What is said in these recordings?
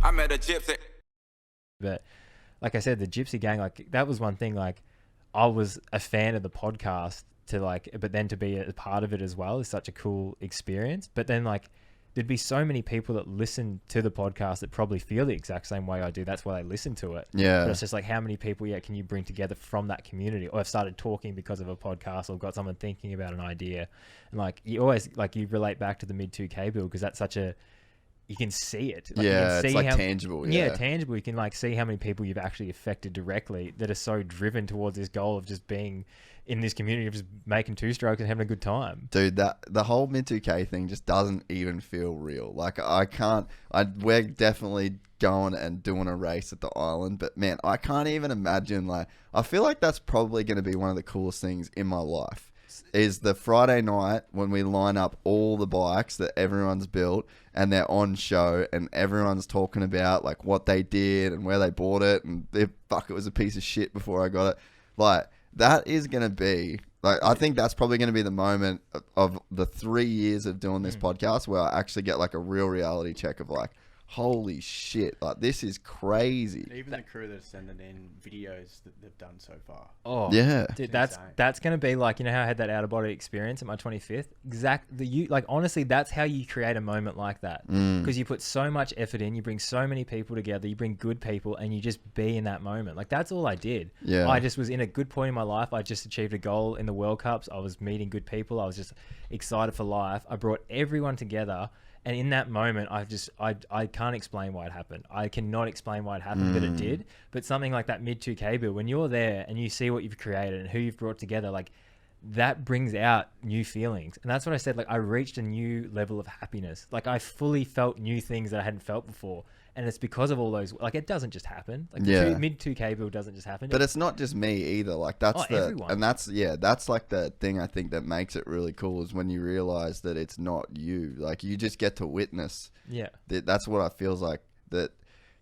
I met a gypsy. But like I said, the Gypsy Gang, like that was one thing. Like I was a fan of the podcast to like, but then to be a part of it as well is such a cool experience. But then like there'd be so many people that listen to the podcast that probably feel the exact same way I do. That's why they listen to it. Yeah. But it's just like, how many people can you bring together from that community? Or have started talking because of a podcast, or got someone thinking about an idea. And like you always, like you relate back to the MID2K build, because that's such a, you can see it. Like, yeah, you can see it's like tangible. Yeah, tangible. You can like see how many people you've actually affected directly that are so driven towards this goal of just being in this community, of just making two strokes and having a good time. Dude, that the whole MID2K thing just doesn't even feel real. Like we're definitely going and doing a race at the island, but man, I can't even imagine. Like, I feel like that's probably going to be one of the coolest things in my life. Is the Friday night when we line up all the bikes that everyone's built and they're on show and everyone's talking about like what they did and where they bought it and it was a piece of shit before I got it. Like, that is going to be like, I think that's probably going to be the moment of the 3 years of doing this podcast where I actually get like a real reality check of like, holy shit, like this is crazy. Even the crew that are sending in videos that they've done so far. Oh yeah, dude, that's going to be like, you know how I had that out of body experience at my 25th? Like honestly, that's how you create a moment like that, because you put so much effort in, you bring so many people together, you bring good people, and you just be in that moment. Like, that's all I did. Yeah, I just was in a good point in my life. I just achieved a goal in the World Cups. I was meeting good people. I was just excited for life. I brought everyone together. And in that moment, I can't explain why it happened. I cannot explain why it happened, but it did. But something like that MID2K build, when you're there and you see what you've created and who you've brought together, like that brings out new feelings. And that's what I said. Like, I reached a new level of happiness. Like, I fully felt new things that I hadn't felt before. And it's because of all those, like, it doesn't just happen. Like, the MID2K build doesn't just happen. But it's not just me either. Like, that's everyone. And that's like the thing I think that makes it really cool, is when you realize that it's not you. Like, you just get to witness. Yeah. That's what I feels like. That,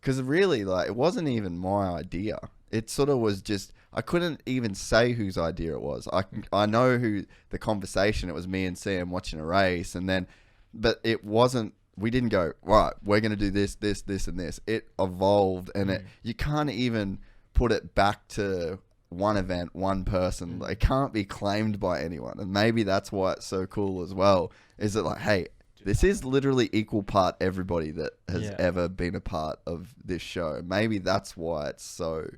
because really, like, it wasn't even my idea. It sort of was just, I couldn't even say whose idea it was. I know who the conversation, it was me and Sam watching a race, and then, but it wasn't, we didn't go, right, we're going to do this, this, this, and this. It evolved, and you can't even put it back to one event, one person. It can't be claimed by anyone. And maybe that's why it's so cool as well, is that like, hey, this is literally equal part everybody that has ever been a part of this show. Maybe that's why it's so,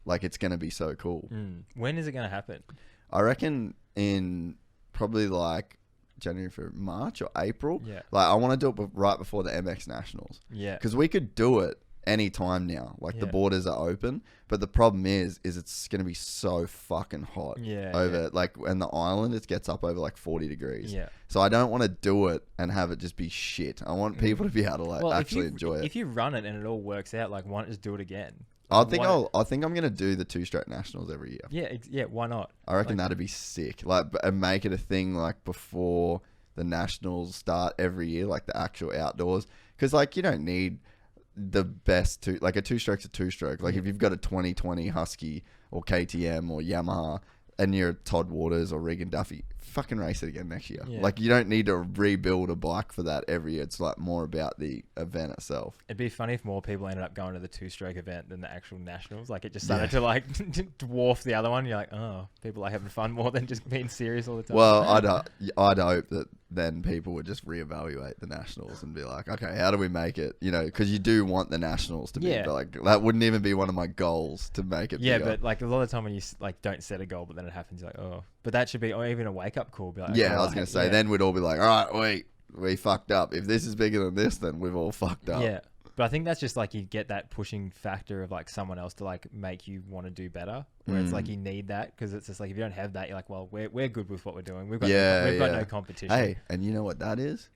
like, it's going to be so cool. When is it going to happen? I reckon in probably like January, for March or April. Yeah. Like, I want to do it right before the MX Nationals. Yeah. Because we could do it any time now. Like, the borders are open. But the problem is it's going to be so fucking hot. Like, and the island, it gets up over like 40 degrees. Yeah. So I don't want to do it and have it just be shit. I want people to be able to like actually enjoy it. If you run it and it all works out, like, why not just do it again? I think I'm gonna do the 2-stroke nationals every year. Yeah, why not? I reckon that'd be sick. Like, and make it a thing like before the nationals start every year, like the actual outdoors. Because like, you don't need the best like a 2-stroke's a 2-stroke. Like, if you've got a 2020 Husky or KTM or Yamaha and you're Todd Waters or Regan Duffy, fucking race it again next year. Yeah. Like, you don't need to rebuild a bike for that every year. It's like more about the event itself. It'd be funny if more people ended up going to the 2-stroke event than the actual nationals. Like, it just started to like dwarf the other one. You're like, oh, people are having fun more than just being serious all the time. Well, I'd hope that then people would just reevaluate the nationals and be like, okay, how do we make it? You know, because you do want the nationals to be like, that wouldn't even be one of my goals to make it bigger. But like a lot of the time when you like don't set a goal, but then it happens, you're like, oh, but that should be, or even a wake up call. Be like, I was going to say, then we'd all be like, all right, wait, we fucked up. If this is bigger than this, then we've all fucked up. Yeah. But I think that's just like, you get that pushing factor of like someone else to like make you want to do better, where it's like you need that, because it's just like, if you don't have that, you're like, well, we're good with what we're doing. We've got no competition. Hey, and you know what that is?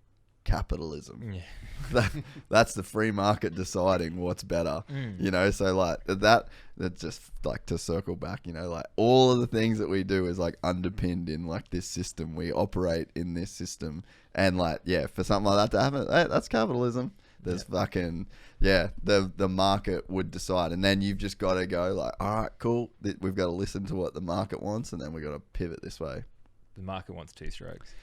Capitalism. Yeah. That's the free market deciding what's better. You know, so like that's just like, to circle back, you know, like all of the things that we do is like underpinned in like this system. We operate in this system, and like, for something like that to happen, hey, that's capitalism. There's fucking, the market would decide. And then you've just got to go like, all right, cool. We've got to listen to what the market wants, and then we've got to pivot this way. The market wants 2 strokes.